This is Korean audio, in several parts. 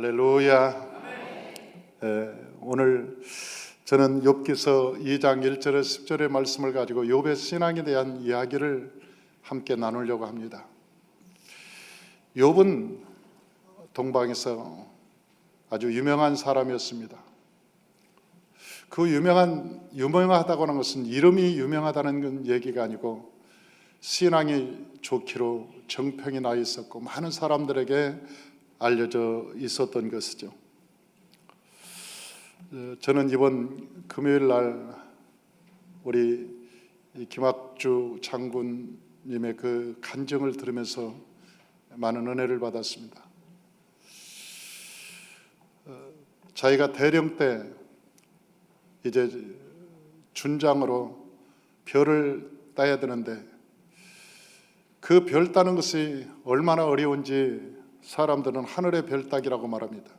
할렐루야. 오늘 저는 욥기서 2장 1절에 10절의 말씀을 가지고 욥의 신앙에 대한 이야기를 함께 나누려고 합니다. 욥은 동방에서 아주 유명한 사람이었습니다. 그 유명하다고 하는 것은 이름이 유명하다는 얘기가 아니고 신앙이 좋기로 정평이 나 있었고 많은 사람들에게 알려져 있었던 것이죠. 저는 이번 금요일 날 우리 김학주 장군님의 그 간증을 들으면서 많은 은혜를 받았습니다. 자기가 대령 때 이제 준장으로 별을 따야 되는데 그 별 따는 것이 얼마나 어려운지 사람들은 하늘의 별 따기라고 말합니다.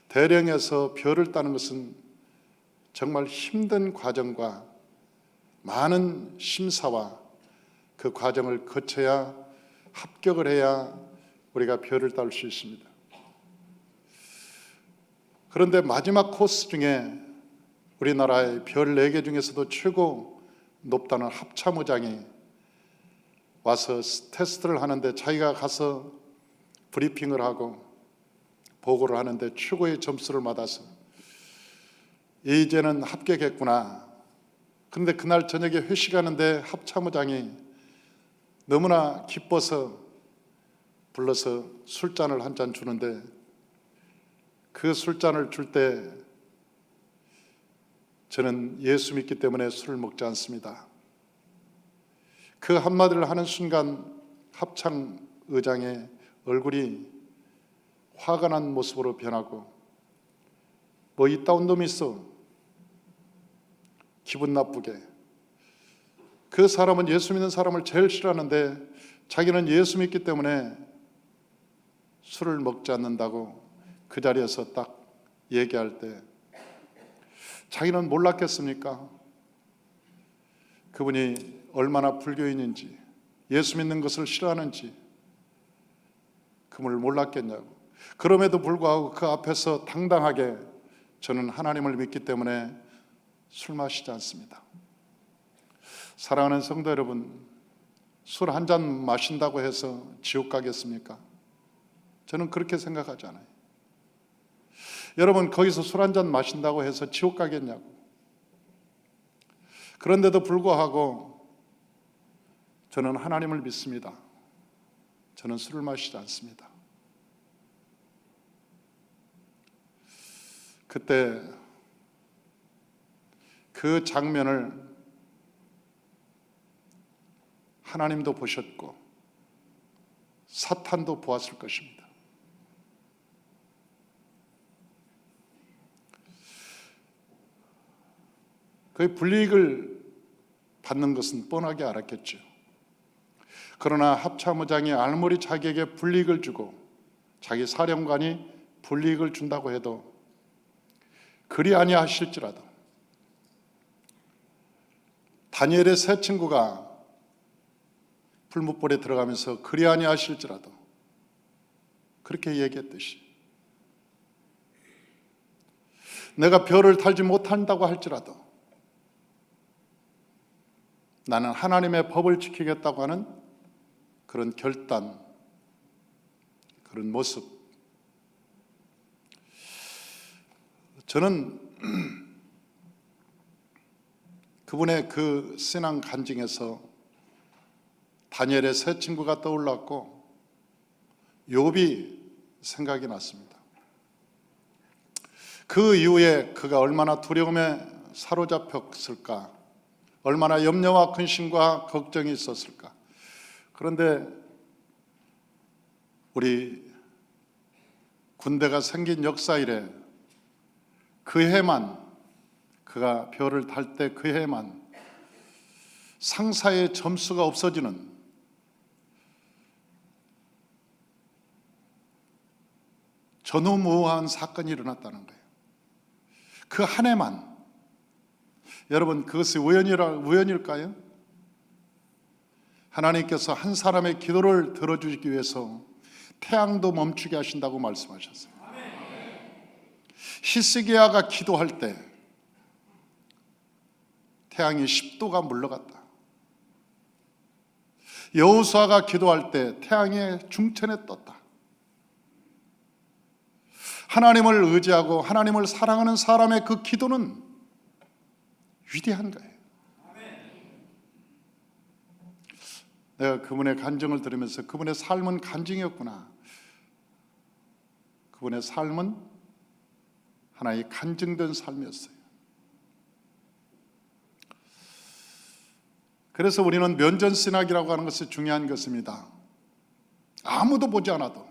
대령에서 별을 따는 것은 정말 힘든 과정과 많은 심사와 그 과정을 거쳐야 합격을 해야 우리가 별을 딸 수 있습니다. 그런데 마지막 코스 중에 우리나라의 별 4개 중에서도 최고 높다는 합참의장이 와서 테스트를 하는데 자기가 가서 브리핑을 하고 보고를 하는데 최고의 점수를 받아서 이제는 합격했구나. 그런데 그날 저녁에 회식하는데 합참의장이 너무나 기뻐서 불러서 술잔을 한 잔 주는데 그 술잔을 줄 때 저는 예수 믿기 때문에 술을 먹지 않습니다. 그 한마디를 하는 순간 합참의장의 얼굴이 화가 난 모습으로 변하고 뭐 이따온 놈이 있어. 기분 나쁘게. 그 사람은 예수 믿는 사람을 제일 싫어하는데 자기는 예수 믿기 때문에 술을 먹지 않는다고 그 자리에서 딱 얘기할 때 자기는 몰랐겠습니까? 그분이 얼마나 불교인인지 예수 믿는 것을 싫어하는지 그분을 몰랐겠냐고. 그럼에도 불구하고 그 앞에서 당당하게 저는 하나님을 믿기 때문에 술 마시지 않습니다. 사랑하는 성도 여러분, 술 한 잔 마신다고 해서 지옥 가겠습니까? 저는 그렇게 생각하지 않아요. 여러분, 거기서 술 한 잔 마신다고 해서 지옥 가겠냐고. 그런데도 불구하고 저는 하나님을 믿습니다. 저는 술을 마시지 않습니다. 그때 그 장면을 하나님도 보셨고 사탄도 보았을 것입니다. 그의 불이익을 받는 것은 뻔하게 알았겠죠. 그러나 합참의장이 아무리 자기에게 불이익을 주고 자기 사령관이 불이익을 준다고 해도 그리 아니하실지라도 다니엘의 세 친구가 풀무불에 들어가면서 그리 아니하실지라도 그렇게 얘기했듯이 내가 별을 달지 못한다고 할지라도 나는 하나님의 법을 지키겠다고 하는 그런 결단, 그런 모습. 저는 그분의 그 신앙 간증에서 다니엘의 세 친구가 떠올랐고 욥이 생각이 났습니다. 그 이후에 그가 얼마나 두려움에 사로잡혔을까, 얼마나 염려와 근심과 걱정이 있었을까. 그런데 우리 군대가 생긴 역사 이래 그 해만, 그가 별을 달 때 그 해만 상사의 점수가 없어지는 전후무후한 사건이 일어났다는 거예요. 그 한 해만. 여러분, 그것이 우연일까요? 하나님께서 한 사람의 기도를 들어주기 위해서 태양도 멈추게 하신다고 말씀하셨어요. 히스기야가 기도할 때 태양이 10도가 물러갔다. 여호수아가 기도할 때 태양이 중천에 떴다. 하나님을 의지하고 하나님을 사랑하는 사람의 그 기도는 위대한 거예요. 내가 그분의 간증을 들으면서 그분의 삶은 간증이었구나. 그분의 삶은 하나의 간증된 삶이었어요. 그래서 우리는 면전신학이라고 하는 것이 중요한 것입니다. 아무도 보지 않아도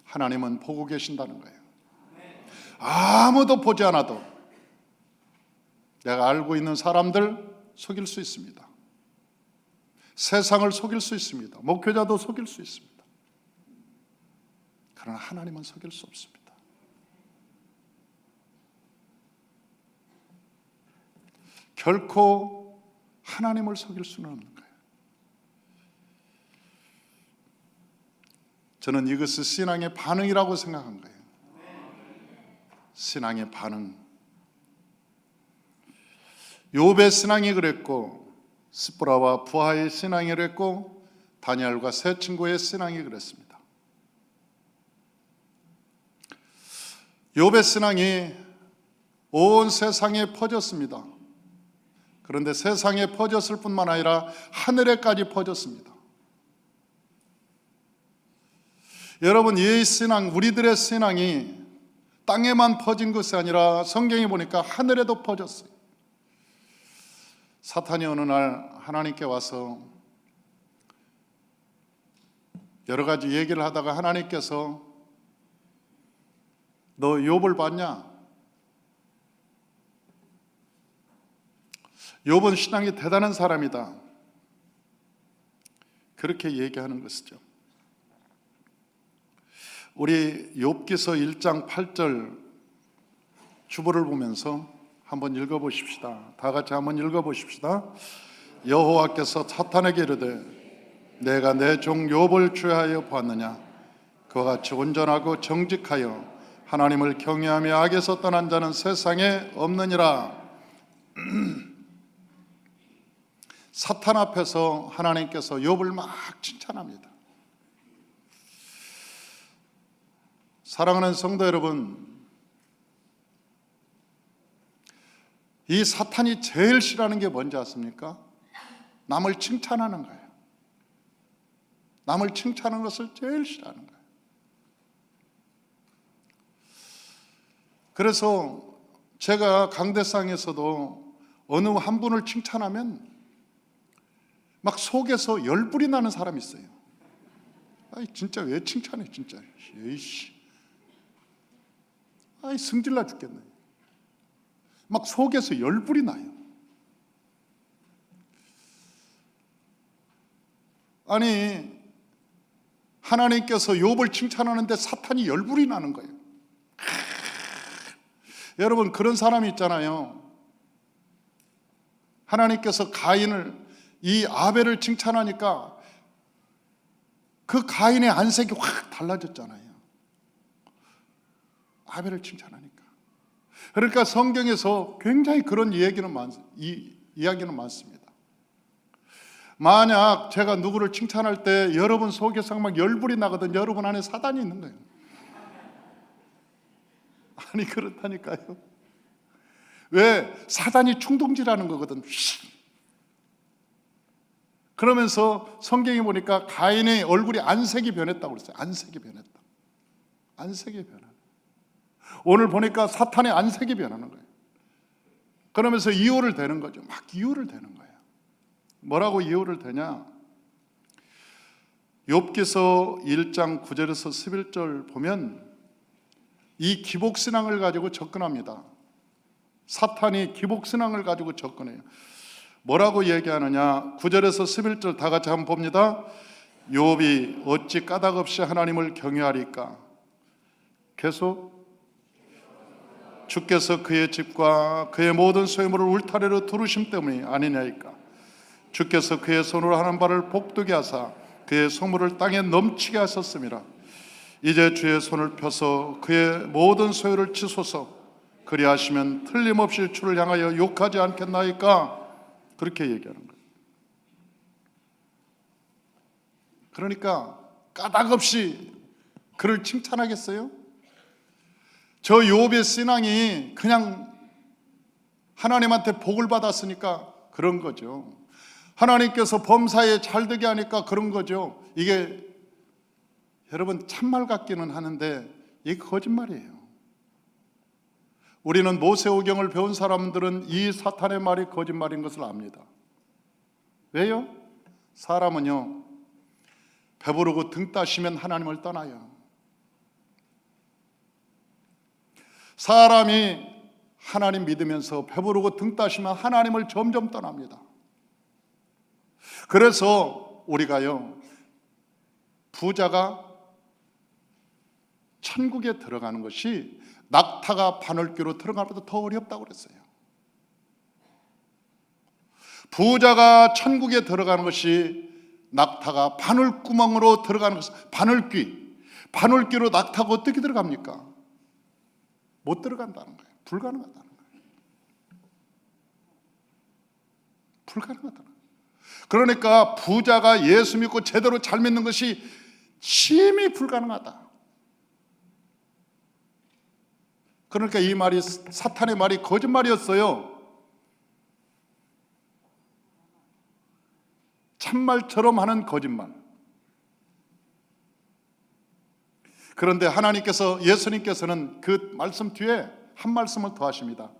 하나님은 보고 계신다는 거예요. 아무도 보지 않아도 내가 알고 있는 사람들 속일 수 있습니다. 세상을 속일 수 있습니다. 목회자도 속일 수 있습니다. 그러나 하나님은 속일 수 없습니다. 결코 하나님을 속일 수는 없는 거예요. 저는 이것이 신앙의 반응이라고 생각한 거예요. 신앙의 반응. 욥의 신앙이 그랬고, 스보라와 부하의 신앙이 그랬고, 다니엘과 세 친구의 신앙이 그랬습니다. 욥의 신앙이 온 세상에 퍼졌습니다. 그런데 세상에 퍼졌을 뿐만 아니라 하늘에까지 퍼졌습니다. 여러분, 이 신앙, 우리들의 신앙이 땅에만 퍼진 것이 아니라 성경에 보니까 하늘에도 퍼졌어요. 사탄이 어느 날 하나님께 와서 여러 가지 얘기를 하다가 하나님께서 너 욥을 봤냐? 욥은 신앙이 대단한 사람이다. 그렇게 얘기하는 것이죠. 우리 욥기서 1장 8절 주보를 보면서 한번 읽어보십시다. 다 같이 한번 읽어보십시다. 여호와께서 사탄에게 이르되 내가 내 종 욥을 주의하여 보았느냐? 그와 같이 온전하고 정직하여 하나님을 경외하며 악에서 떠난 자는 세상에 없느니라. 사탄 앞에서 하나님께서 욥을 막 칭찬합니다. 사랑하는 성도 여러분, 이 사탄이 제일 싫어하는 게 뭔지 아십니까? 남을 칭찬하는 거예요. 남을 칭찬하는 것을 제일 싫어하는 거예요. 그래서 제가 강대상에서도 어느 한 분을 칭찬하면 막 속에서 열불이 나는 사람이 있어요. 아이 진짜 왜 칭찬해 진짜. 에이씨. 아이 승질나 죽겠네. 막 속에서 열불이 나요. 아니 하나님께서 욥을 칭찬하는데 사탄이 열불이 나는 거예요. 여러분 그런 사람이 있잖아요. 하나님께서 가인을 이 아벨을 칭찬하니까 그 가인의 안색이 확 달라졌잖아요. 아벨을 칭찬하니까. 그러니까 성경에서 굉장히 그런 이야기는 많습니다. 만약 제가 누구를 칭찬할 때 여러분 속에서 막 열불이 나거든. 여러분 안에 사단이 있는 거예요. 아니 그렇다니까요. 왜? 사단이 충동질하는 거거든. 그러면서 성경에 보니까 가인의 얼굴이 안색이 변했다고 그랬어요. 안색이 변했다. 안색이 변하는. 오늘 보니까 사탄의 안색이 변하는 거예요. 그러면서 이유를 대는 거죠. 막 이유를 대는 거예요. 뭐라고 이유를 대냐? 욥기서 1장 9절에서 11절 보면 이 기복신앙을 가지고 접근합니다. 사탄이 기복신앙을 가지고 접근해요. 뭐라고 얘기하느냐? 9절에서 11절 다 같이 한번 봅니다. 욥이 어찌 까닭없이 하나님을 경외하리까? 계속 주께서 그의 집과 그의 모든 소유물을 울타리로 두르심 때문이 아니냐이까? 주께서 그의 손으로 하는 바를 복되게 하사 그의 소물을 땅에 넘치게 하셨음이라. 이제 주의 손을 펴서 그의 모든 소유를 치소서. 그리하시면 틀림없이 주를 향하여 욕하지 않겠나이까? 그렇게 얘기하는 거예요. 그러니까 까닭없이 그를 칭찬하겠어요? 저 욥의 신앙이 그냥 하나님한테 복을 받았으니까 그런 거죠. 하나님께서 범사에 잘되게 하니까 그런 거죠. 이게 여러분 참말 같기는 하는데 이게 거짓말이에요. 우리는 모세오경을 배운 사람들은 이 사탄의 말이 거짓말인 것을 압니다. 왜요? 사람은요, 배부르고 등 따시면 하나님을 떠나요. 사람이 하나님 믿으면서 배부르고 등 따시면 하나님을 점점 떠납니다. 그래서 우리가요, 부자가 천국에 들어가는 것이 낙타가 바늘귀로 들어가는 것보다 더 어렵다고 그랬어요. 부자가 천국에 들어가는 것이 낙타가 바늘구멍으로 들어가는 것이 바늘귀로 낙타가 어떻게 들어갑니까? 못 들어간다는 거예요. 불가능하다는 거예요. 불가능하다는 거예요. 그러니까 부자가 예수 믿고 제대로 잘 믿는 것이 심히 불가능하다. 그러니까 이 말이 사탄의 말이 거짓말이었어요. 참말처럼 하는 거짓말. 그런데 예수님께서는 그 말씀 뒤에 한 말씀을 더 하십니다.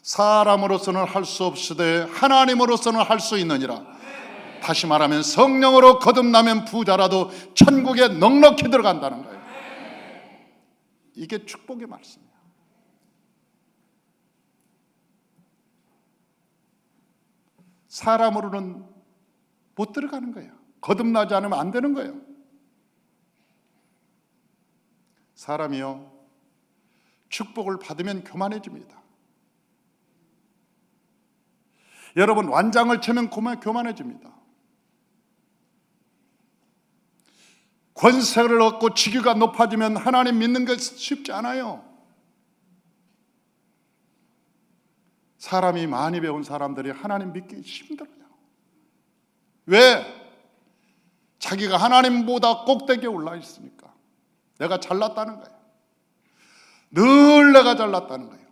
사람으로서는 할 수 없으되 하나님으로서는 할 수 있느니라. 다시 말하면 성령으로 거듭나면 부자라도 천국에 넉넉히 들어간다는 거예요. 이게 축복의 말씀이에요. 사람으로는 못 들어가는 거예요. 거듭나지 않으면 안 되는 거예요. 사람이요, 축복을 받으면 교만해집니다. 여러분, 완장을 채면 교만해집니다. 권세를 얻고 직위가 높아지면 하나님 믿는 것이 쉽지 않아요. 사람이 많이 배운 사람들이 하나님 믿기 힘들어요. 왜? 자기가 하나님보다 꼭대기에 올라 있으니까. 내가 잘났다는 거예요. 늘 내가 잘났다는 거예요.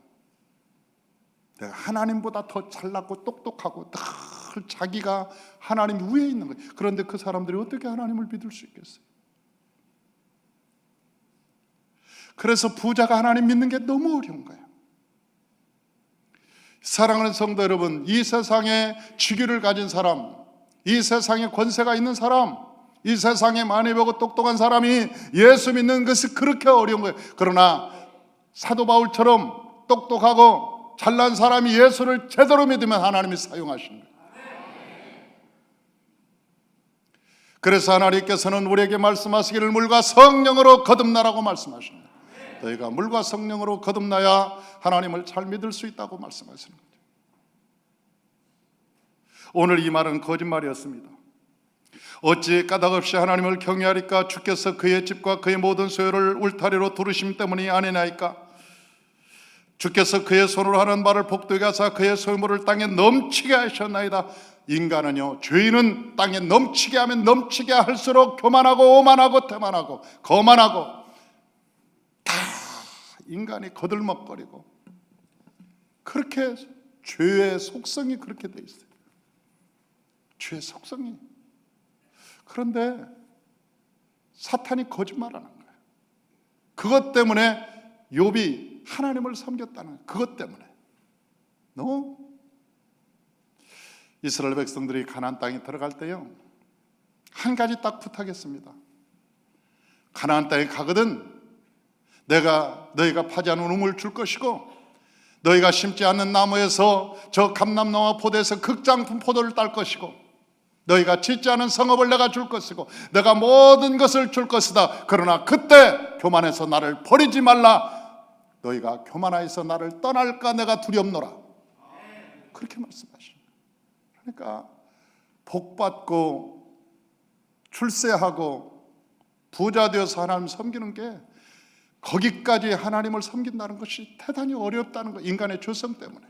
내가 하나님보다 더 잘났고 똑똑하고 늘 자기가 하나님 위에 있는 거예요. 그런데 그 사람들이 어떻게 하나님을 믿을 수 있겠어요? 그래서 부자가 하나님 믿는 게 너무 어려운 거예요. 사랑하는 성도 여러분, 이 세상에 직위를 가진 사람, 이 세상에 권세가 있는 사람, 이 세상에 많이 배우고 똑똑한 사람이 예수 믿는 것이 그렇게 어려운 거예요. 그러나 사도 바울처럼 똑똑하고 잘난 사람이 예수를 제대로 믿으면 하나님이 사용하십니다. 그래서 하나님께서는 우리에게 말씀하시기를 물과 성령으로 거듭나라고 말씀하십니다. 너희가 물과 성령으로 거듭나야 하나님을 잘 믿을 수 있다고 말씀하시는 거죠. 오늘 이 말은 거짓말이었습니다. 어찌 까닭없이 하나님을 경외하리까? 주께서 그의 집과 그의 모든 소유를 울타리로 두르심 때문이 아니나이까? 주께서 그의 손으로 하는 말을 복되게 하사 그의 소유물을 땅에 넘치게 하셨나이다. 인간은요, 죄인은 땅에 넘치게 하면 넘치게 할수록 교만하고 오만하고 태만하고 거만하고 다 인간이 거들먹거리고, 그렇게 죄의 속성이 그렇게 돼 있어요. 죄의 속성이. 그런데 사탄이 거짓말하는 거예요. 그것 때문에 욥이 하나님을 섬겼다는 거예요. 그것 때문에. 이스라엘 백성들이 가나안 땅에 들어갈 때요, 한 가지 딱 부탁했습니다. 가나안 땅에 가거든 너희가 파지 않은 우물 줄 것이고, 너희가 심지 않는 나무에서 저 감람나무와 포도에서 극장품 포도를 딸 것이고, 너희가 짓지 않은 성읍을 내가 줄 것이고, 내가 모든 것을 줄 것이다. 그러나 그때 교만해서 나를 버리지 말라. 너희가 교만하여서 나를 떠날까 내가 두렵노라. 그렇게 말씀하십니다. 그러니까 복받고 출세하고 부자 되어서 하나님 섬기는 게, 거기까지 하나님을 섬긴다는 것이 대단히 어렵다는 거, 인간의 죄성 때문에.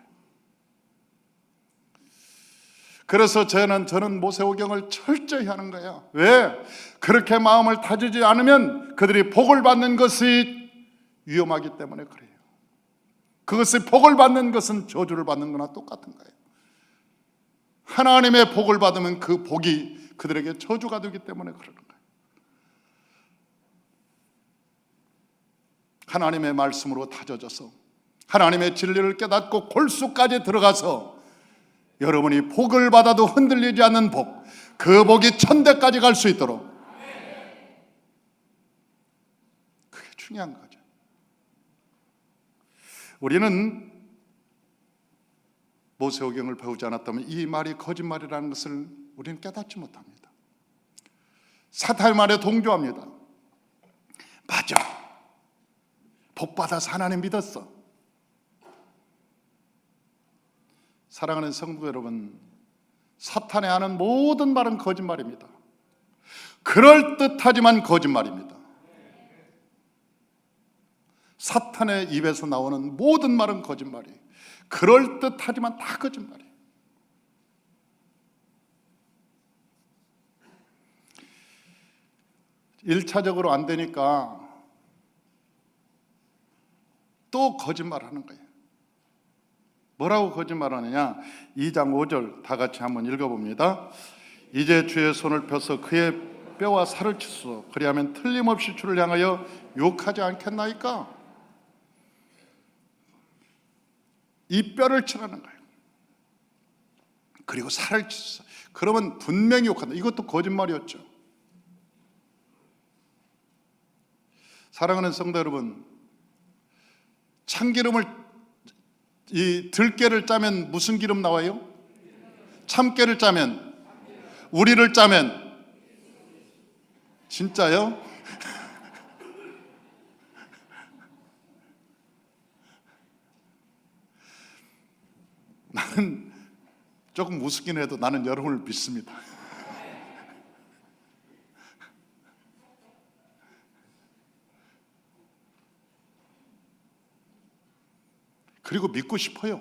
그래서 저는 모세오경을 철저히 하는 거예요. 왜? 그렇게 마음을 다지지 않으면 그들이 복을 받는 것이 위험하기 때문에 그래요. 그것이 복을 받는 것은 저주를 받는 거나 똑같은 거예요. 하나님의 복을 받으면 그 복이 그들에게 저주가 되기 때문에 그러는 거예요. 하나님의 말씀으로 다져져서 하나님의 진리를 깨닫고 골수까지 들어가서 여러분이 복을 받아도 흔들리지 않는 복, 그 복이 천대까지 갈 수 있도록, 그게 중요한 거죠. 우리는 모세오경을 배우지 않았다면 이 말이 거짓말이라는 것을 우리는 깨닫지 못합니다. 사탄의 말에 동조합니다. 맞아, 복받아서 하나님 믿었어. 사랑하는 성도 여러분, 사탄이 하는 모든 말은 거짓말입니다. 그럴듯하지만 거짓말입니다. 사탄의 입에서 나오는 모든 말은 거짓말이에요. 그럴듯하지만 다 거짓말이에요. 일차적으로 안 되니까 또 거짓말하는 거예요. 뭐라고 거짓말하느냐? 2장 5절 다 같이 한번 읽어봅니다. 이제 주의 손을 펴서 그의 뼈와 살을 치소서. 그리하면 틀림없이 주를 향하여 욕하지 않겠나이까? 이 뼈를 치라는 거예요. 그리고 살을 치소서. 그러면 분명히 욕한다. 이것도 거짓말이었죠. 사랑하는 성도 여러분, 참기름을, 이 들깨를 짜면 무슨 기름 나와요? 참깨를 짜면, 우리를 짜면, 진짜요? 나는 조금 우습긴 해도 나는 여러분을 믿습니다. 그리고 믿고 싶어요.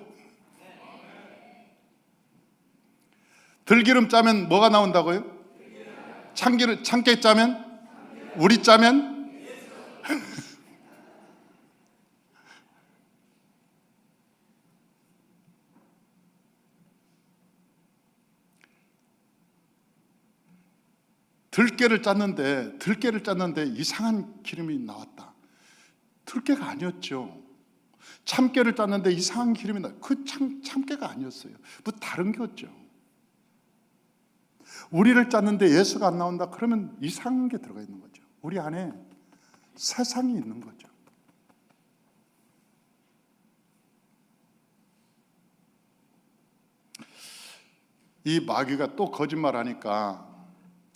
들기름 짜면 뭐가 나온다고요? 참깨 짜면? 우리 짜면? 들깨를 짰는데 이상한 기름이 나왔다. 들깨가 아니었죠. 참깨를 짰는데 이상한 기름이 나. 그 참깨가 아니었어요. 뭐 다른 게였죠. 우리를 짰는데 예수가 안 나온다. 그러면 이상한 게 들어가 있는 거죠. 우리 안에 세상이 있는 거죠. 이 마귀가 또 거짓말하니까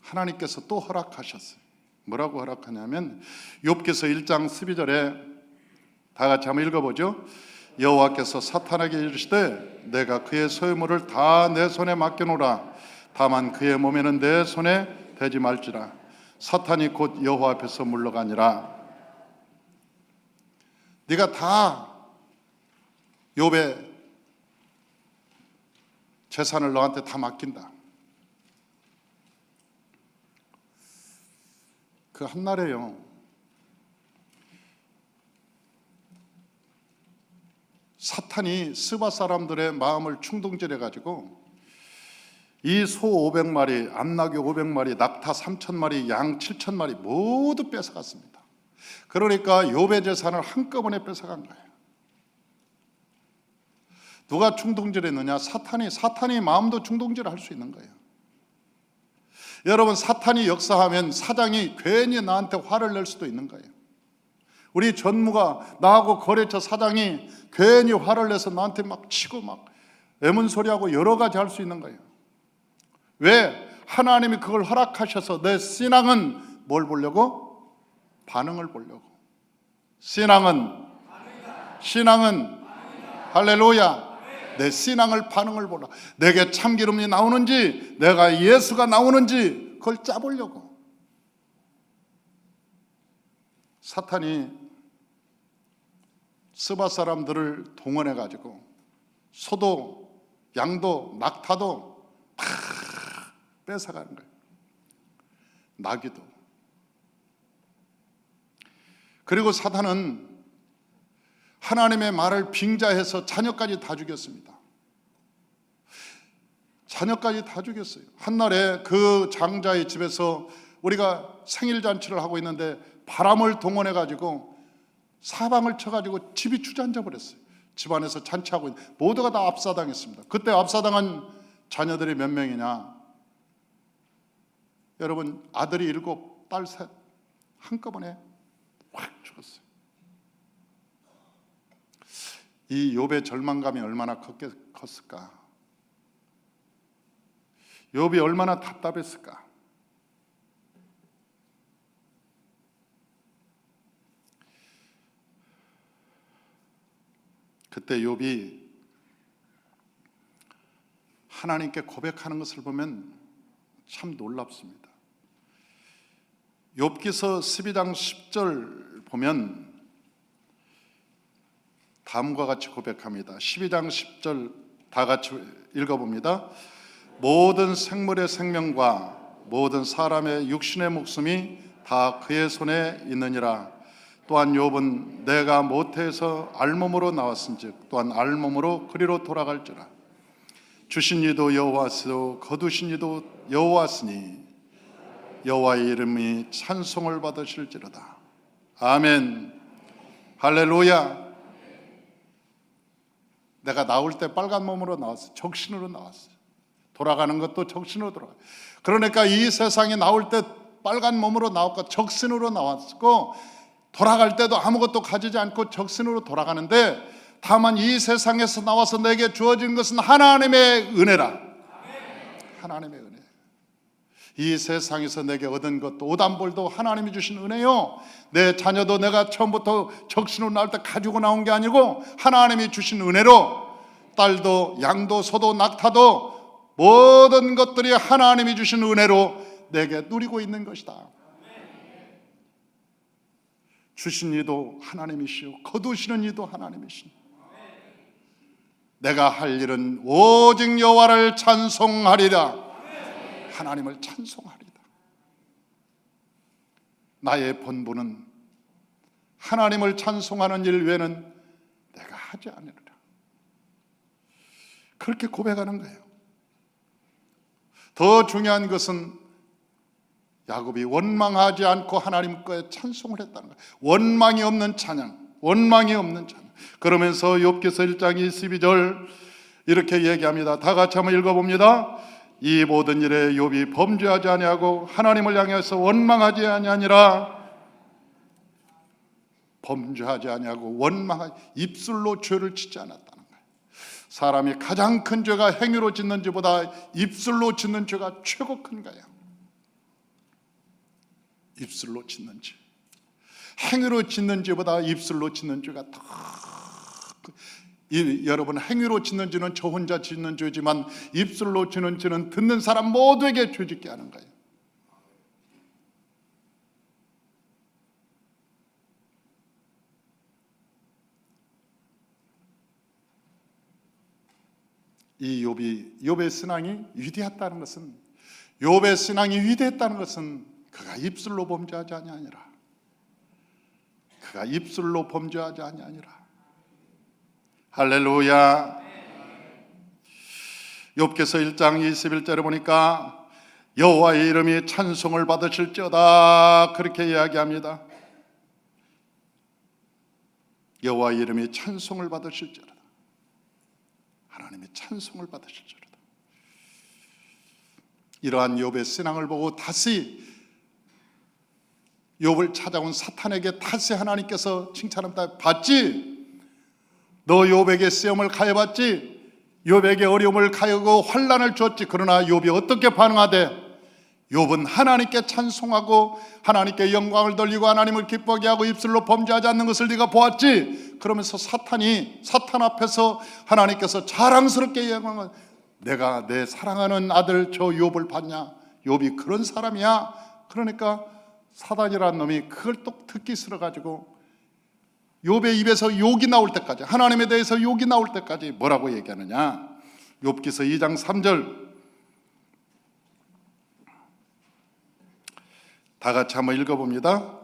하나님께서 또 허락하셨어요. 뭐라고 허락하냐면 욥기서 1장 12절에 다 같이 한번 읽어보죠. 여호와께서 사탄에게 이르시되 내가 그의 소유물을 다 내 손에 맡겨놓으라. 다만 그의 몸에는 내 손에 대지 말지라. 사탄이 곧 여호와 앞에서 물러가니라. 네가 다 욥의 재산을 너한테 다 맡긴다. 그 한날에요, 사탄이 스바 사람들의 마음을 충동질해 가지고 이 소 500마리, 암나귀 500마리, 낙타 3,000마리, 양 7,000마리 모두 뺏어갔습니다. 그러니까 욥의 재산을 한꺼번에 뺏어간 거예요. 누가 충동질했느냐? 사탄이 마음도 충동질을 할 수 있는 거예요. 여러분, 사탄이 역사하면 사장이 괜히 나한테 화를 낼 수도 있는 거예요. 우리 전무가 나하고 거래처 사장이 괜히 화를 내서 나한테 막 치고 막 애문소리하고 여러 가지 할 수 있는 거예요. 왜? 하나님이 그걸 허락하셔서 내 신앙은 뭘 보려고? 반응을 보려고. 신앙은 할렐루야. 내 신앙을 반응을 보라. 내게 참기름이 나오는지 내가 예수가 나오는지 그걸 짜보려고. 사탄이 스바 사람들을 동원해 가지고 소도 양도 낙타도 다 뺏어가는 거예요. 나귀도. 그리고 사탄은 하나님의 말을 빙자해서 자녀까지 다 죽였습니다. 자녀까지 다 죽였어요. 한날에 그 장자의 집에서 우리가 생일잔치를 하고 있는데 바람을 동원해 가지고 사방을 쳐가지고 집이 주저앉아 버렸어요. 집안에서 잔치하고 있는 모두가 다 압사당했습니다. 그때 압사당한 자녀들이 몇 명이냐? 여러분, 아들이 7, 딸 3 한꺼번에 확 죽었어요. 이 욥의 절망감이 얼마나 컸을까? 욥이 얼마나 답답했을까? 그때 욥이 하나님께 고백하는 것을 보면 참 놀랍습니다. 욥기서 12장 10절 보면 다음과 같이 고백합니다. 12장 10절 다 같이 읽어봅니다. 모든 생물의 생명과 모든 사람의 육신의 목숨이 다 그의 손에 있느니라. 또한 욥은 내가 모태에서 알몸으로 나왔은즉 또한 알몸으로 그리로 돌아갈지라. 주신 이도 여호와시요 거두신 이도 여호와시니 여호와의 이름이 찬송을 받으실지로다. 아멘. 할렐루야. 내가 나올 때 빨간 몸으로 나왔어. 적신으로 나왔어. 돌아가는 것도 적신으로 돌아가. 그러니까 이 세상에 나올 때 빨간 몸으로 나왔고 적신으로 나왔고, 돌아갈 때도 아무것도 가지지 않고 적신으로 돌아가는데, 다만 이 세상에서 나와서 내게 주어진 것은 하나님의 은혜라. 하나님의 은혜. 이 세상에서 내게 얻은 것도 오단볼도 하나님이 주신 은혜요. 내 자녀도 내가 처음부터 적신으로 나올 때 가지고 나온 게 아니고 하나님이 주신 은혜로, 딸도 양도 소도 낙타도 모든 것들이 하나님이 주신 은혜로 내게 누리고 있는 것이다. 주신 이도 하나님이시오 거두시는 이도 하나님이시오. 내가 할 일은 오직 여호와를 찬송하리라. 하나님을 찬송하리라. 나의 본분은 하나님을 찬송하는 일 외에는 내가 하지 않으리라. 그렇게 고백하는 거예요. 더 중요한 것은 야곱이 원망하지 않고 하나님 거에 찬송을 했다는 거예요. 원망이 없는 찬양, 원망이 없는 찬양. 그러면서 욥기서 1장 22절 이렇게 얘기합니다. 다 같이 한번 읽어봅니다. 이 모든 일에 욥이 범죄하지 아니하고 하나님을 향해서 원망하지 아니하니라. 범죄하지 아니하고 원망하지, 입술로 죄를 짓지 않았다는 거예요. 사람이 가장 큰 죄가 행위로 짓는 죄보다 입술로 짓는 죄가 최고 큰 거예요. 입술로 짓는 죄, 행위로 짓는 죄보다 입술로 짓는 죄가 더 여러분, 행위로 짓는 죄는 저 혼자 짓는 죄지만 입술로 짓는 죄는 듣는 사람 모두에게 죄짓게 하는 거예요. 이 욥의 신앙이 위대했다는 것은, 욥의 신앙이 위대했다는 것은 그가 입술로 범죄하지 아니하니라. 그가 입술로 범죄하지 아니하니라. 할렐루야. 욥기서 1장 21절에 보니까 여호와의 이름이 찬송을 받으실지어다 그렇게 이야기합니다. 여호와의 이름이 찬송을 받으실지어다. 하나님이 찬송을 받으실지어다. 이러한 욥의 신앙을 보고 다시 욥을 찾아온 사탄에게 다시 하나님께서 칭찬합니다. 봤지? 너 욥에게 시험을 가해봤지? 욥에게 어려움을 가하고 환난을 줬지. 그러나 욥이 어떻게 반응하되? 욥은 하나님께 찬송하고 하나님께 영광을 돌리고 하나님을 기쁘게 하고 입술로 범죄하지 않는 것을 네가 보았지? 그러면서 사탄 앞에서 하나님께서 자랑스럽게 영광을, 내가 내 사랑하는 아들 저 욥을 봤냐? 욥이 그런 사람이야. 그러니까 사단이라는 놈이 그걸 또 듣기 싫어가지고 욥의 입에서 욕이 나올 때까지, 하나님에 대해서 욕이 나올 때까지 뭐라고 얘기하느냐. 욥기서 2장 3절 다 같이 한번 읽어봅니다.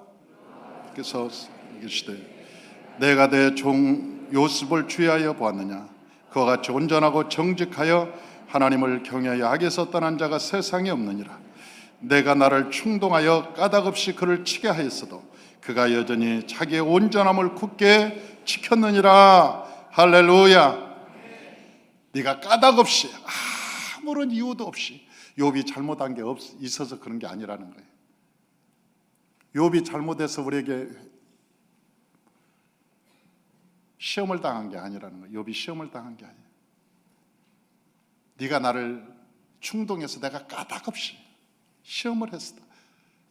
그래서 이르시되 내가 내 종 욥을 주의하여 보았느냐. 그와 같이 온전하고 정직하여 하나님을 경외하여 악에서 떠난 자가 세상에 없느니라. 내가 나를 충동하여 까닭없이 그를 치게 하였어도 그가 여전히 자기의 온전함을 굳게 지켰느니라. 할렐루야. 네가 까닭없이, 아무런 이유도 없이, 욥이 잘못한 게 있어서 그런 게 아니라는 거예요. 욥이 잘못해서 우리에게 시험을 당한 게 아니라는 거예요. 욥이 시험을 당한 게 아니에요. 네가 나를 충동해서 내가 까닭없이 시험을 했어도,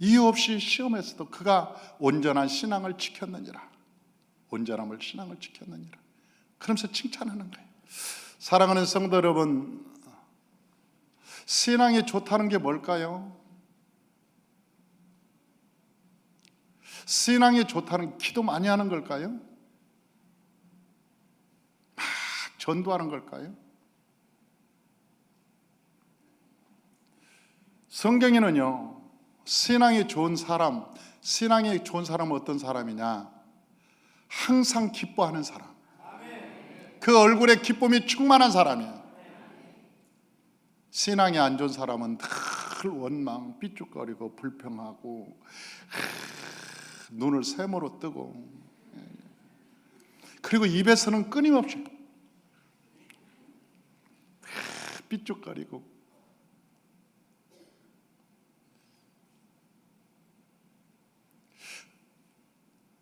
이유 없이 시험했어도 그가 온전한 신앙을 지켰느니라. 온전함을, 신앙을 지켰느니라. 그러면서 칭찬하는 거예요. 사랑하는 성도 여러분, 신앙이 좋다는 게 뭘까요? 신앙이 좋다는 게 기도 많이 하는 걸까요? 막 전도하는 걸까요? 성경에는요, 신앙이 좋은 사람은 어떤 사람이냐? 항상 기뻐하는 사람, 그 얼굴에 기쁨이 충만한 사람이에요. 신앙이 안 좋은 사람은 늘 원망, 삐죽거리고 불평하고 눈을 세모로 뜨고, 그리고 입에서는 끊임없이 삐죽거리고.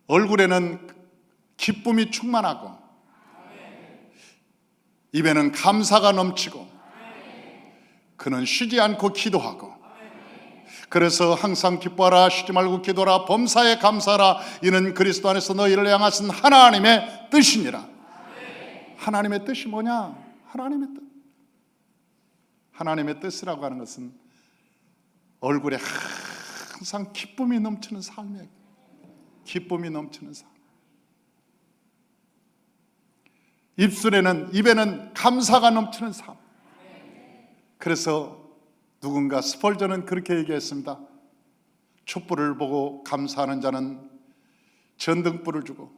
얼굴에는 기쁨이 충만하고 입에는 감사가 넘치고 그는 쉬지 않고 기도하고, 그래서 항상 기뻐하라, 쉬지 말고 기도하라, 범사에 감사하라, 이는 그리스도 안에서 너희를 향하신 하나님의 뜻이니라. 하나님의 뜻이 뭐냐? 하나님의 뜻. 하나님의 뜻이라고 하는 것은 얼굴에 항상 기쁨이 넘치는 삶이에요. 기쁨이 넘치는 삶. 입에는 감사가 넘치는 삶. 그래서 누군가 스펄전은 그렇게 얘기했습니다. 촛불을 보고 감사하는 자는 전등불을 주고,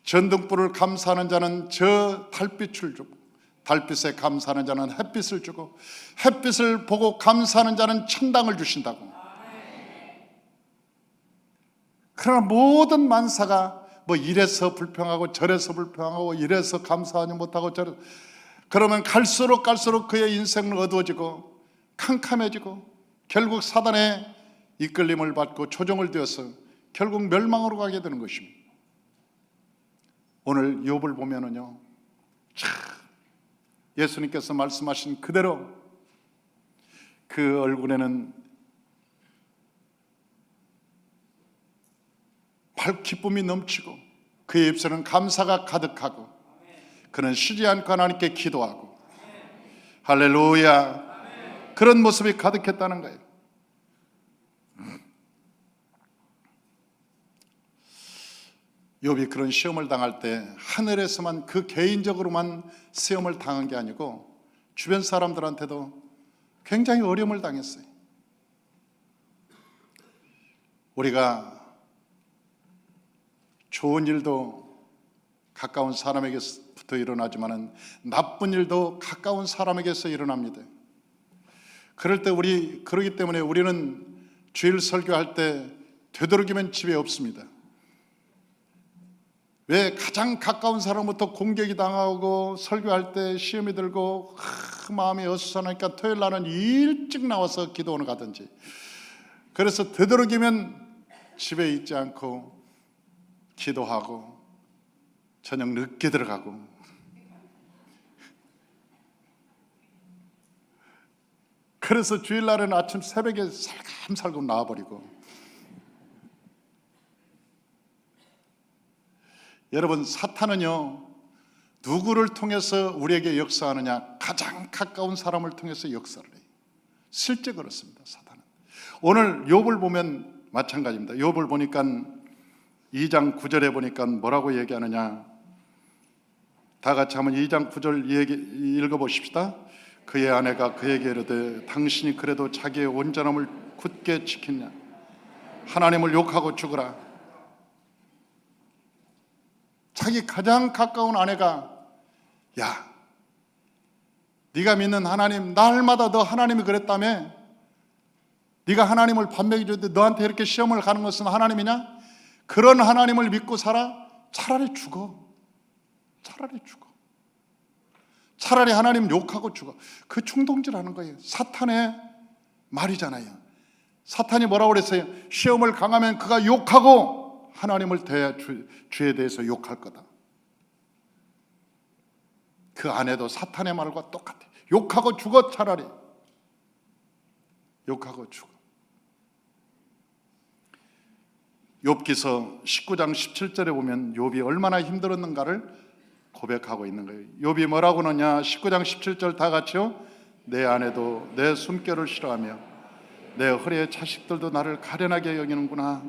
전등불을 감사하는 자는 저 달빛을 주고, 달빛에 감사하는 자는 햇빛을 주고, 햇빛을 보고 감사하는 자는 천당을 주신다고. 그러나 모든 만사가 뭐 이래서 불평하고 저래서 불평하고 이래서 감사하지 못하고 그러면 갈수록 그의 인생은 어두워지고 캄캄해지고 결국 사단의 이끌림을 받고 조종을 되어서 결국 멸망으로 가게 되는 것입니다. 오늘 욥을 보면은요, 예수님께서 말씀하신 그대로 그 얼굴에는 기쁨이 넘치고 그의 입술은 감사가 가득하고 그는 쉬지 않고 하나님께 기도하고, 할렐루야, 그런 모습이 가득했다는 거예요. 욥이 그런 시험을 당할 때 하늘에서만, 그 개인적으로만 시험을 당한 게 아니고 주변 사람들한테도 굉장히 어려움을 당했어요. 우리가 좋은 일도 가까운 사람에게부터 일어나지만 나쁜 일도 가까운 사람에게서 일어납니다. 그러기 때문에 우리는 주일 설교할 때 되도록이면 집에 없습니다. 왜? 가장 가까운 사람부터 공격이 당하고 설교할 때 시험이 들고 마음이 어수선하니까 토요일 날은 일찍 나와서 기도원을 가든지, 그래서 되도록이면 집에 있지 않고 기도하고 저녁 늦게 들어가고, 그래서 주일날에는 아침 새벽에 살금살금 나와버리고. 여러분, 사탄은요, 누구를 통해서 우리에게 역사하느냐? 가장 가까운 사람을 통해서 역사를 해요. 실제 그렇습니다. 사탄은. 오늘 욥을 보면 마찬가지입니다. 욥을 보니까 2장 9절에 보니까 뭐라고 얘기하느냐. 다 같이 한번 2장 9절 읽어보십시다. 그의 아내가 그에게 이르되 당신이 그래도 자기의 온전함을 굳게 지키냐. 하나님을 욕하고 죽으라. 자기 가장 가까운 아내가 야, 네가 믿는 하나님, 날마다 너 하나님이 그랬다며? 네가 하나님을 반백이 줬는데 너한테 이렇게 시험을 가는 것은 하나님이냐? 그런 하나님을 믿고 살아? 차라리 죽어. 차라리 죽어. 차라리 하나님 욕하고 죽어. 그 충동질하는 거예요. 사탄의 말이잖아요. 사탄이 뭐라고 그랬어요? 시험을 강하면 그가 욕하고 하나님을 주에 대해서 욕할 거다. 그 아내도 사탄의 말과 똑같아. 욕하고 죽어. 차라리 욕하고 죽어. 욥기서 19장 17절에 보면 욥이 얼마나 힘들었는가를 고백하고 있는 거예요. 욥이 뭐라고 하느냐. 19장 17절 다 같이요. 내 아내도 내 숨결을 싫어하며 내 허리의 자식들도 나를 가련하게 여기는구나.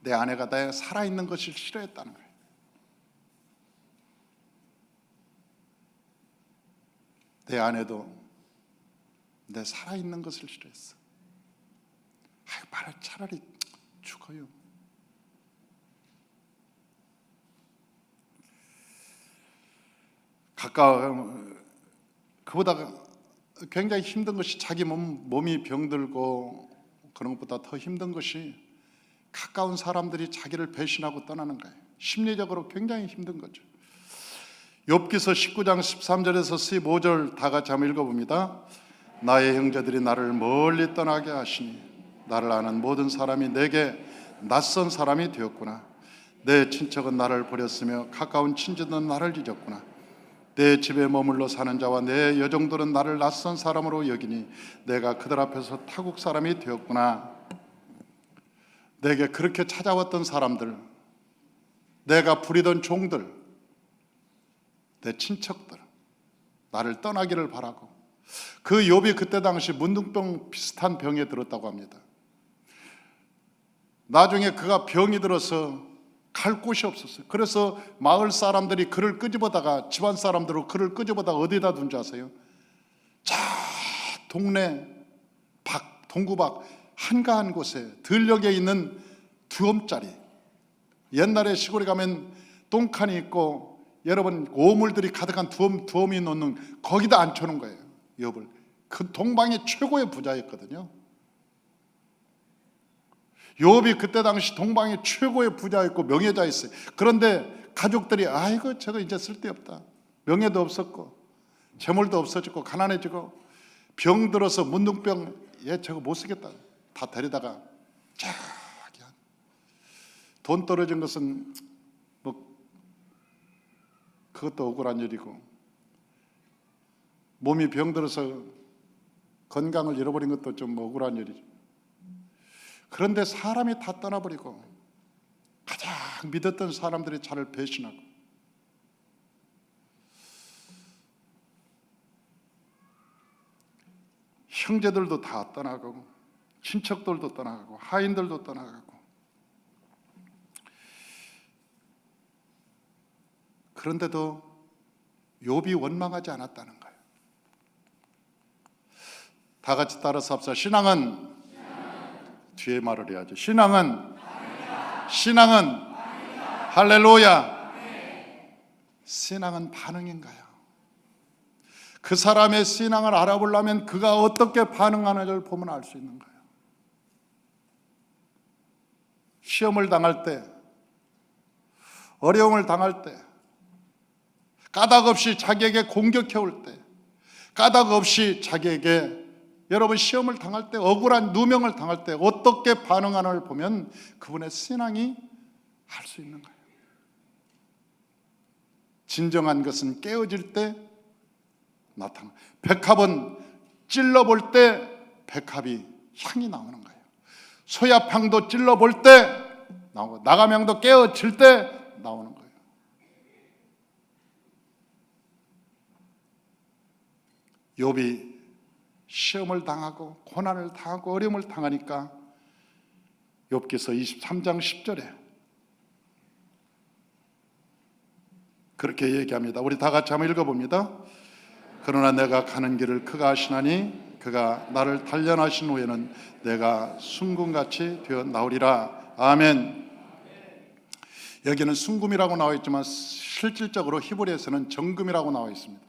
내 아내가 내 살아있는 것을 싫어했다는 거예요. 내 아내도 내 살아있는 것을 싫어했어. 차라리 죽어요. 그보다 굉장히 힘든 것이 자기 몸이 병들고 그런 것보다 더 힘든 것이 가까운 사람들이 자기를 배신하고 떠나는 거예요. 심리적으로 굉장히 힘든 거죠. 욥기서 19장 13절에서 15절 다 같이 한번 읽어봅니다. 나의 형제들이 나를 멀리 떠나게 하시니 나를 아는 모든 사람이 내게 낯선 사람이 되었구나. 내 친척은 나를 버렸으며 가까운 친지는 나를 잊었구나. 내 집에 머물러 사는 자와 내 여종들은 나를 낯선 사람으로 여기니 내가 그들 앞에서 타국 사람이 되었구나. 내게 그렇게 찾아왔던 사람들, 내가 부리던 종들, 내 친척들 나를 떠나기를 바라고. 그 욥이 그때 당시 문둥병 비슷한 병에 들었다고 합니다. 나중에 그가 병이 들어서 갈 곳이 없었어요. 그래서 마을 사람들이 그를 끄집어다가, 집안 사람들로 그를 끄집어다가 어디다 둔 줄 아세요? 저 동네 동구 밖 한가한 곳에 들녘에 있는 두엄짜리, 옛날에 시골에 가면 똥칸이 있고 여러분 오물들이 가득한 두엄이 놓는 거기다 앉혀놓은 거예요. 욥을. 그 동방의 최고의 부자였거든요. 욥이 그때 당시 동방의 최고의 부자였고 명예자였어요. 그런데 가족들이 아이고 저거 이제 쓸데없다. 명예도 없었고 재물도 없어지고 가난해지고 병 들어서 문둥병, 얘 저거 못 쓰겠다. 다 데리다가 저기 돈 떨어진 것은 뭐 그것도 억울한 일이고 몸이 병들어서 건강을 잃어버린 것도 좀 억울한 일이죠. 그런데 사람이 다 떠나버리고 가장 믿었던 사람들이 자를 배신하고 형제들도 다 떠나가고 친척들도 떠나가고 하인들도 떠나가고 그런데도 욥이 원망하지 않았다는 거예요. 다 같이 따라서 합시다. 신앙은 뒤에 말을 해야죠. 신앙은 할렐루야. 신앙은 반응인가요? 그 사람의 신앙을 알아보려면 그가 어떻게 반응하는지를 보면 알 수 있는 거예요. 시험을 당할 때, 어려움을 당할 때, 까닭 없이 자기에게 공격해 올 때, 까닭 없이 자기에게 여러분 시험을 당할 때, 억울한 누명을 당할 때 어떻게 반응하는를 보면 그분의 신앙이 알 수 있는 거예요. 진정한 것은 깨어질 때 나타나. 백합은 찔러볼 때 백합이 향이 나오는 거예요. 소야팡도 찔러볼 때 나오고 나가명도 깨어질 때 나오는 거예요. 욥이 시험을 당하고 고난을 당하고 어려움을 당하니까 욥기서 23장 10절에 그렇게 얘기합니다. 우리 다 같이 한번 읽어봅니다. 그러나 내가 가는 길을 그가 아시나니 그가 나를 단련하신 후에는 내가 순금같이 되어 나오리라. 아멘. 여기는 순금이라고 나와 있지만 실질적으로 히브리에서는 정금이라고 나와 있습니다.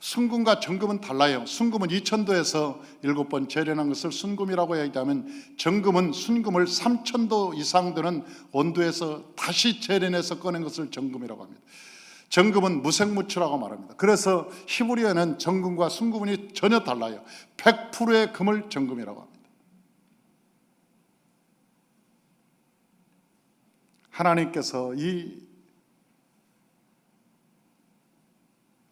순금과 정금은 달라요. 순금은 2000도에서 7번 재련한 것을 순금이라고 얘기하면, 정금은 순금을 3000도 이상 되는 온도에서 다시 재련해서 꺼낸 것을 정금이라고 합니다. 정금은 무색무취라고 말합니다. 그래서 히브리어는 정금과 순금이 전혀 달라요. 100%의 금을 정금이라고 합니다. 하나님께서 이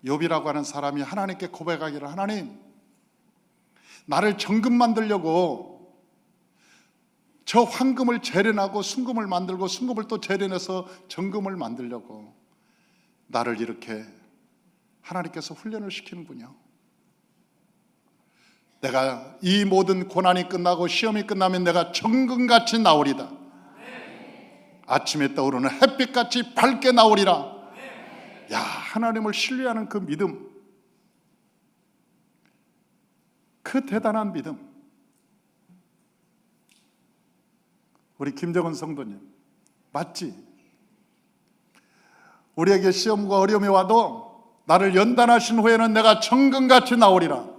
욥이라고 하는 사람이 하나님께 고백하기를, 하나님, 나를 정금 만들려고 저 황금을 재련하고 순금을 만들고 순금을 또 재련해서 정금을 만들려고 나를 이렇게 하나님께서 훈련을 시키는군요. 내가 이 모든 고난이 끝나고 시험이 끝나면 내가 정금같이 나오리다. 아침에 떠오르는 햇빛같이 밝게 나오리라. 야, 하나님을 신뢰하는 그 믿음, 그 대단한 믿음. 우리 김정은 성도님, 맞지? 우리에게 시험과 어려움이 와도 나를 연단하신 후에는 내가 정금같이 나오리라.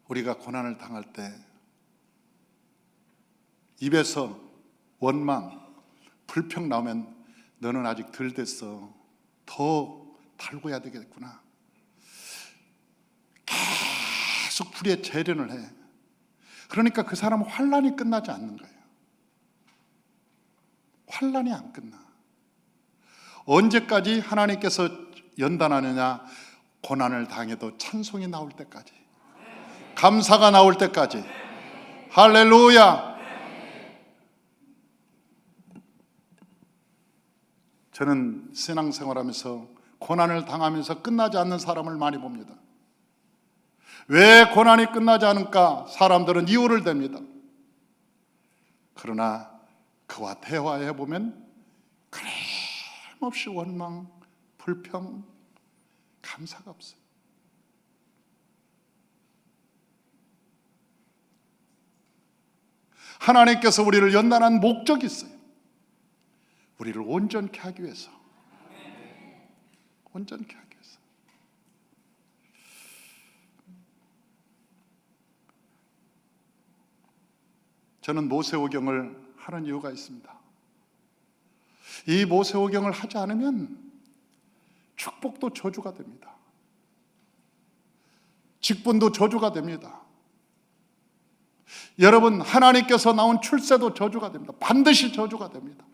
우리가 고난을 당할 때 입에서 원망, 불평 나오면 너는 아직 덜 됐어, 더 달궈야 되겠구나, 계속 불의에 재련을 해. 그러니까 그 사람은 환난이 끝나지 않는 거예요. 환난이 안 끝나. 언제까지 하나님께서 연단하느냐? 고난을 당해도 찬송이 나올 때까지, 감사가 나올 때까지. 할렐루야. 저는 신앙생활하면서 고난을 당하면서 끝나지 않는 사람을 많이 봅니다. 왜 고난이 끝나지 않을까? 사람들은 이유를 댑니다. 그러나 그와 대화해 보면 끊임없이 원망, 불평, 감사가 없어요. 하나님께서 우리를 연단한 목적이 있어요. 우리를 온전케 하기 위해서. 온전케 하기 위해서. 저는 모세오경을 하는 이유가 있습니다. 이 모세오경을 하지 않으면 축복도 저주가 됩니다. 직분도 저주가 됩니다. 여러분, 하나님께서 나온 출세도 저주가 됩니다. 반드시 저주가 됩니다.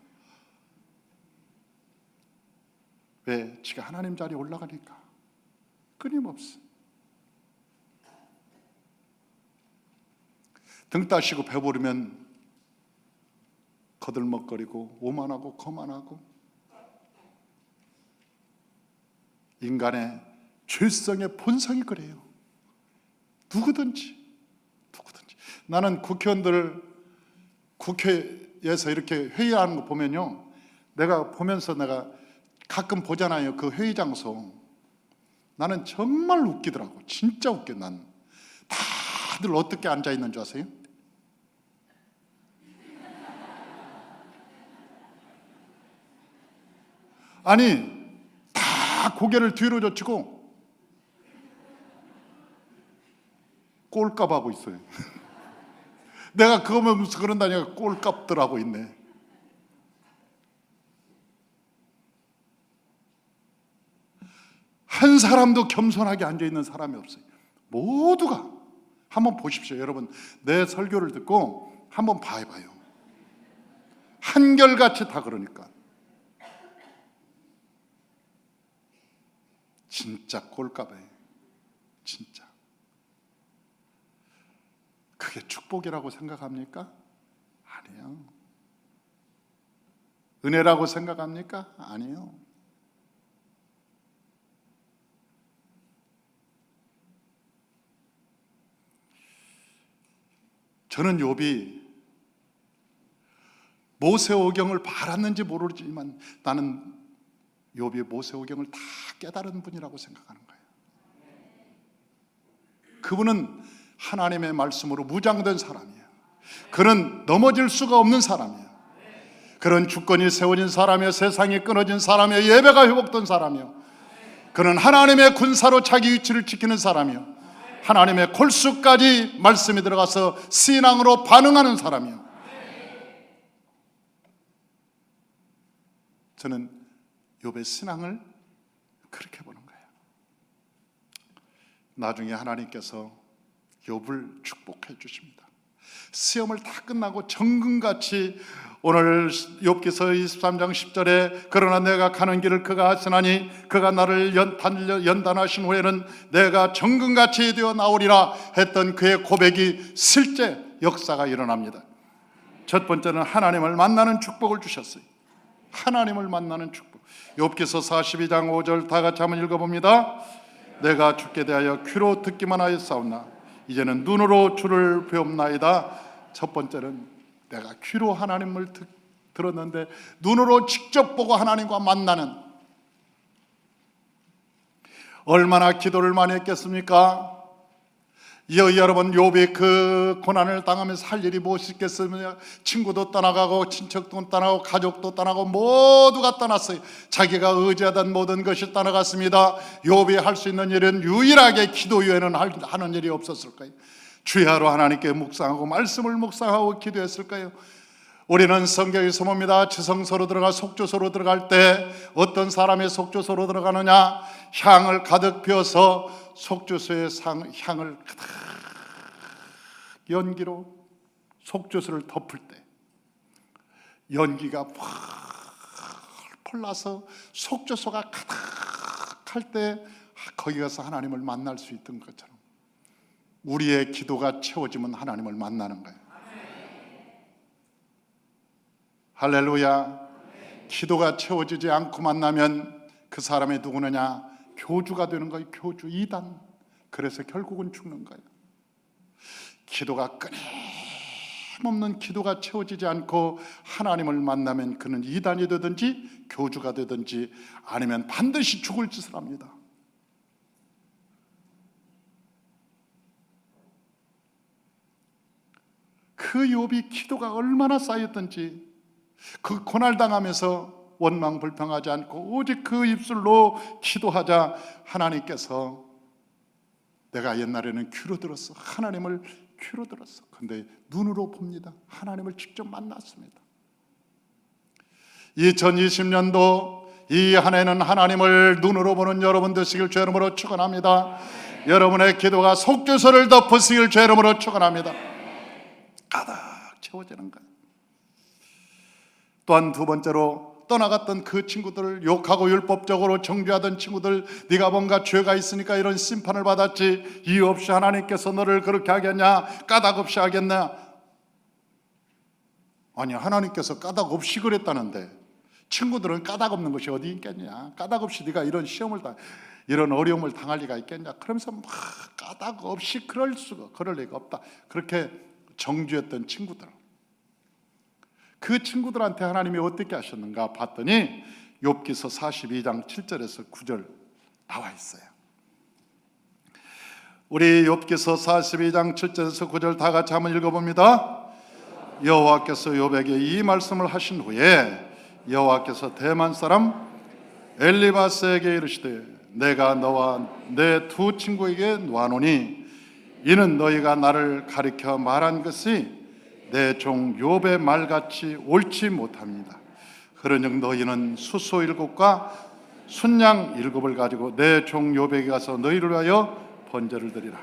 왜? 지가 하나님 자리에 올라가니까. 끊임없이 등 따시고 배부르면 거들먹거리고 오만하고 거만하고. 인간의 죄성의 본성이 그래요. 누구든지. 나는 국회의원들 국회에서 이렇게 회의하는 거 보면요, 내가 보면서 내가 가끔 보잖아요. 그 회의 장소. 나는 정말 웃기더라고. 진짜 웃겨. 난 다들 어떻게 앉아 있는 줄 아세요? 아니, 다 고개를 뒤로 젖히고 꼴값하고 있어요. 내가 그거 보면서 그런다니까 꼴값들 하고 있네. 한 사람도 겸손하게 앉아있는 사람이 없어요. 모두가. 한번 보십시오. 여러분, 내 설교를 듣고 한번 봐봐요. 한결같이 다 그러니까. 진짜 꼴값이에요. 진짜. 그게 축복이라고 생각합니까? 아니에요. 은혜라고 생각합니까? 아니에요. 저는 욥이 모세오경을 바랐는지 모르지만 나는 욥이 모세오경을 다 깨달은 분이라고 생각하는 거예요. 그분은 하나님의 말씀으로 무장된 사람이에요. 그는 넘어질 수가 없는 사람이에요. 그는 주권이 세워진 사람이에요. 세상이 끊어진 사람이에요. 예배가 회복된 사람이에요. 그는 하나님의 군사로 자기 위치를 지키는 사람이에요. 하나님의 골수까지 말씀이 들어가서 신앙으로 반응하는 사람이에요. 저는 욥의 신앙을 그렇게 보는 거예요. 나중에 하나님께서 욥을 축복해 주십니다. 시험을 다 끝나고 정금같이 오늘 욥기서 23장 10절에 그러나 내가 가는 길을 그가 하시나니 그가 나를 연단하신 후에는 내가 정금같이 되어 나오리라 했던 그의 고백이 실제 역사가 일어납니다. 첫 번째는 하나님을 만나는 축복을 주셨어요. 하나님을 만나는 축복. 욥기서 42장 5절 다 같이 한번 읽어봅니다. 내가 주께 대하여 귀로 듣기만 하였사오나 이제는 눈으로 주를 배웁나이다. 첫 번째는 내가 귀로 하나님을 들었는데 눈으로 직접 보고 하나님과 만나는, 얼마나 기도를 많이 했겠습니까? 여러분, 욥이 그 고난을 당하면서 할 일이 무엇이 있겠습니까? 친구도 떠나가고 친척도 떠나고 가족도 떠나고 모두가 떠났어요. 자기가 의지하던 모든 것이 떠나갔습니다. 욥이 할 수 있는 일은 유일하게 기도 외에는 하는 일이 없었을까요? 주야로 하나님께 묵상하고 말씀을 묵상하고 기도했을까요? 우리는 성경에서 봅니다. 지성소로 들어가 속주소로 들어갈 때 어떤 사람의 속주소로 들어가느냐? 향을 가득 피워서 속주소의 향을 가득 연기로 속주소를 덮을 때 연기가 펄펄 나서 속주소가 가득할 때 거기 가서 하나님을 만날 수 있던 것처럼 우리의 기도가 채워지면 하나님을 만나는 거예요. 할렐루야. 기도가 채워지지 않고 만나면 그 사람이 누구느냐? 교주가 되는 거예요. 교주, 이단. 그래서 결국은 죽는 거예요. 기도가 끊임없는 기도가 채워지지 않고 하나님을 만나면 그는 이단이 되든지 교주가 되든지 아니면 반드시 죽을 짓을 합니다. 그 욥이 기도가 얼마나 쌓였던지, 그 고난당하면서 원망불평하지 않고 오직 그 입술로 기도하자 하나님께서, 내가 옛날에는 귀로 들었어, 하나님을 귀로 들었어, 근데 눈으로 봅니다. 하나님을 직접 만났습니다. 2020년도 이 한 해는 하나님을 눈으로 보는 여러분 되시길 주 이름으로 축원합니다. 여러분의 기도가 속주소를 덮으시길 주 이름으로 축원합니다. 가득 채워지는 거예요. 또한 두 번째로, 떠나갔던 그 친구들을 욕하고 율법적으로 정죄하던 친구들, 네가 뭔가 죄가 있으니까 이런 심판을 받았지, 이유 없이 하나님께서 너를 그렇게 하겠냐? 까닭 없이 하겠냐? 아니, 하나님께서 까닭 없이 그랬다는데 친구들은 까닭 없는 것이 어디 있겠냐? 까닭 없이 네가 이런 시험을 이런 어려움을 당할 리가 있겠냐? 그러면서 막 까닭 없이 그럴 리가 없다, 그렇게 정죄했던 친구들, 그 친구들한테 하나님이 어떻게 하셨는가 봤더니 욥기서 42장 7절에서 9절 나와 있어요. 우리 욥기서 42장 7절에서 9절 다 같이 한번 읽어봅니다. 여호와께서 욥에게 이 말씀을 하신 후에 여호와께서 대만 사람 엘리바스에게 이르시되 내가 너와 내 두 친구에게 놓아노니 이는 너희가 나를 가리켜 말한 것이 내 종 욥의 말같이 옳지 못합니다. 그러즉 너희는 수소 7과 순양 7을 가지고 내 종 욥에게 가서 너희를 위하여 번제를 드리라.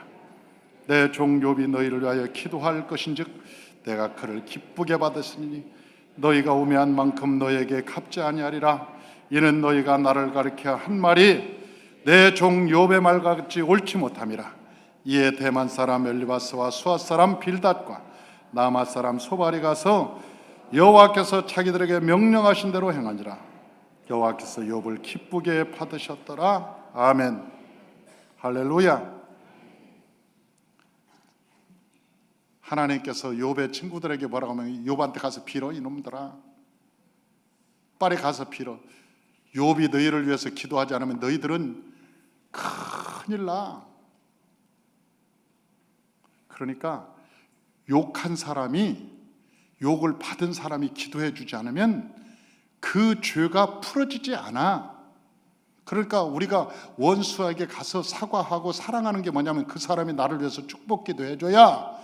내 종 욥이 너희를 위하여 기도할 것인즉 내가 그를 기쁘게 받으시니 너희가 우매한 만큼 너희에게 갚지 아니하리라. 이는 너희가 나를 가리켜 한 말이 내 종 욥의 말같이 옳지 못함이라. 이에 대만 사람 엘리바스와 수앗 사람 빌닷과 나마 사람 소발이 가서 여호와께서 자기들에게 명령하신 대로 행하니라. 여호와께서 욥을 기쁘게 받으셨더라. 아멘. 할렐루야. 하나님께서 욥의 친구들에게 뭐라고 하면 욥한테 가서 빌어, 이놈들아. 빨리 가서 빌어. 욥이 너희를 위해서 기도하지 않으면 너희들은 큰일 나. 그러니까 욕한 사람이, 욕을 받은 사람이 기도해 주지 않으면 그 죄가 풀어지지 않아. 그러니까 우리가 원수에게 가서 사과하고 사랑하는 게 뭐냐면 그 사람이 나를 위해서 축복 기도해줘야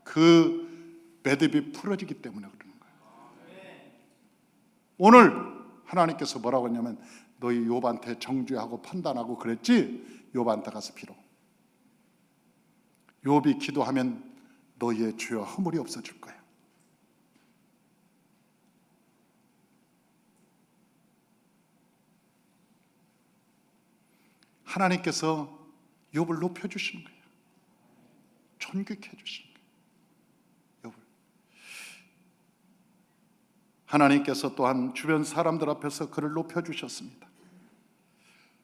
그 매듭이 풀어지기 때문에 그러는 거예요. 오늘 하나님께서 뭐라고 했냐면 너희 욥한테 정죄하고 판단하고 그랬지? 욥한테 가서 빌어. 욥이 기도하면 너희의 죄와 허물이 없어질 거야. 하나님께서 욥을 높여주시는 거예요. 존귀케 해주시는 거예요. 욥을. 하나님께서 또한 주변 사람들 앞에서 그를 높여주셨습니다.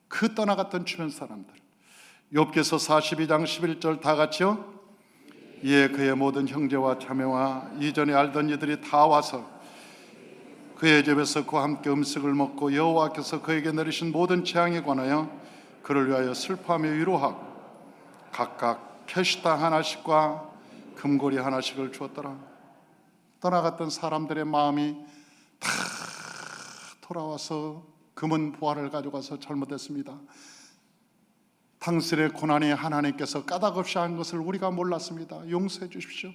그 떠나갔던 주변 사람들, 욥기서 42장 11절 다 같이요. 이에 그의 모든 형제와 자매와 이전에 알던 이들이 다 와서 그의 집에서 그와 함께 음식을 먹고 여호와께서 그에게 내리신 모든 재앙에 관하여 그를 위하여 슬퍼하며 위로하고 각각 캐시당 하나씩과 금고리 하나씩을 주었더라. 떠나갔던 사람들의 마음이 다 돌아와서 금은 보화를 가져가서 잘못했습니다. 당신의 고난이 하나님께서 까닭없이 한 것을 우리가 몰랐습니다. 용서해 주십시오.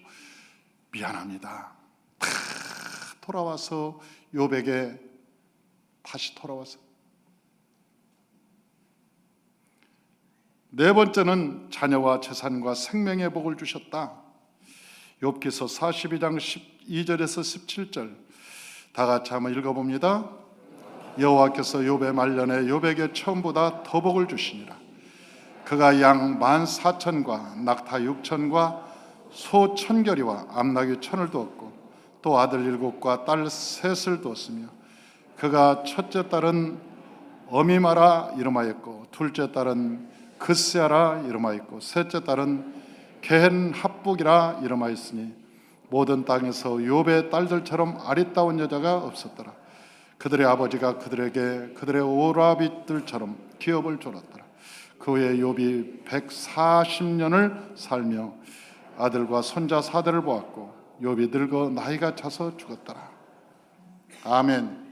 미안합니다. 다 돌아와서 욥에게 다시 돌아와서. 네 번째는 자녀와 재산과 생명의 복을 주셨다. 욥기서 42장 12절에서 17절 다 같이 한번 읽어봅니다. 여호와께서 욥의 말년에 욥에게 처음보다 더 복을 주시니라. 그가 양 14,000과 낙타 6,000과 소 1,000결이와 암나귀 1,000을 두었고 또 아들 7과 딸 3을 두었으며 그가 첫째 딸은 어미마라 이름하였고 둘째 딸은 그스야라 이름하였고 셋째 딸은 게헨합북이라 이름하였으니 모든 땅에서 욥의 딸들처럼 아리따운 여자가 없었더라. 그들의 아버지가 그들에게 그들의 오라빗들처럼 기업을 졸았더라. 그 후에 욥이 140년을 살며 아들과 손자 4대를 보았고 욥이 늙어 나이가 차서 죽었더라. 아멘.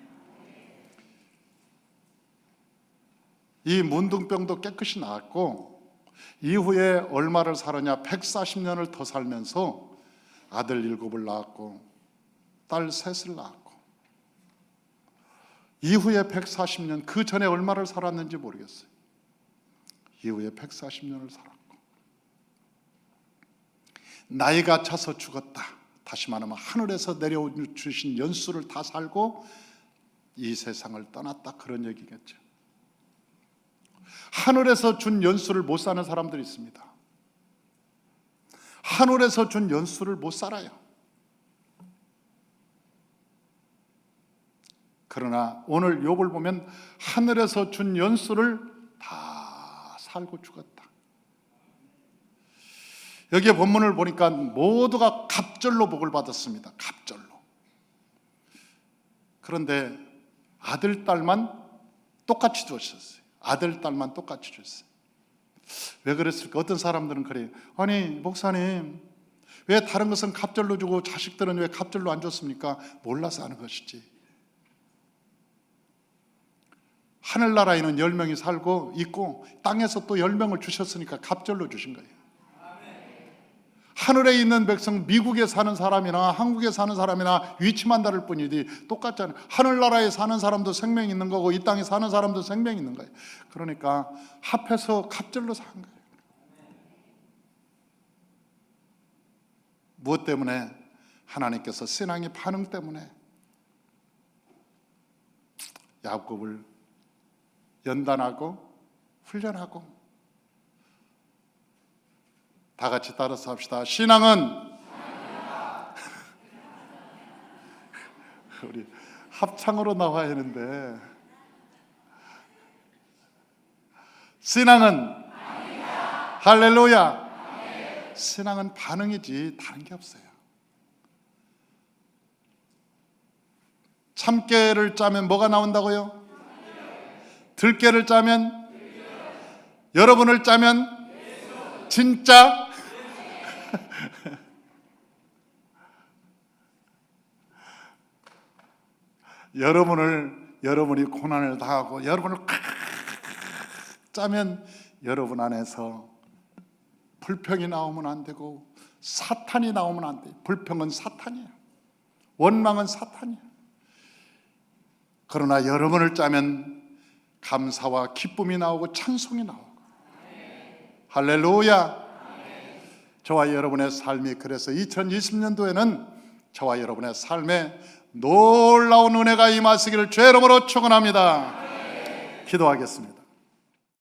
이 문둥병도 깨끗이 나았고 이후에 얼마를 살았냐? 140년을 더 살면서 아들 7을 낳았고 딸 3을 낳았고 이후에 140년, 그 전에 얼마를 살았는지 모르겠어요. 이후에 140년을 살았고 나이가 차서 죽었다. 다시 말하면 하늘에서 내려주신 연수를 다 살고 이 세상을 떠났다, 그런 얘기겠죠. 하늘에서 준 연수를 못 사는 사람들이 있습니다. 하늘에서 준 연수를 못 살아요. 그러나 오늘 욥을 보면 하늘에서 준 연수를 다 살고 죽었다. 여기에 본문을 보니까 모두가 갑절로 복을 받았습니다. 갑절로. 그런데 아들, 딸만 똑같이 주셨어요. 아들, 딸만 똑같이 줬어요. 왜 그랬을까? 어떤 사람들은 그래요. 아니 목사님, 왜 다른 것은 갑절로 주고 자식들은 왜 갑절로 안 줬습니까? 몰라서 하는 것이지. 하늘나라에는 10명이 살고 있고 땅에서 또 10명을 주셨으니까 갑절로 주신 거예요. 하늘에 있는 백성, 미국에 사는 사람이나 한국에 사는 사람이나 위치만 다를 뿐이지 똑같잖아요. 하늘나라에 사는 사람도 생명이 있는 거고 이 땅에 사는 사람도 생명이 있는 거예요. 그러니까 합해서 갑절로 산 거예요. 무엇 때문에? 하나님께서 신앙의 반응 때문에 야곱을 연단하고 훈련하고. 다 같이 따라서 합시다. 신앙은 우리 합창으로 나와야 하는데 신앙은 할렐루야. 신앙은 반응이지 다른 게 없어요. 참깨를 짜면 뭐가 나온다고요? 들깨를 짜면? 여러분을 짜면? 진짜? 여러분이 고난을 당하고 여러분을 짜면 여러분 안에서 불평이 나오면 안 되고 사탄이 나오면 안 돼요. 불평은 사탄이에요. 원망은 사탄이에요. 그러나 여러분을 짜면 감사와 기쁨이 나오고 찬송이 나오고. 할렐루야. 저와 여러분의 삶이 그래서 2020년도에는 저와 여러분의 삶에 놀라운 은혜가 임하시기를 주의 이름으로 축원합니다. 기도하겠습니다.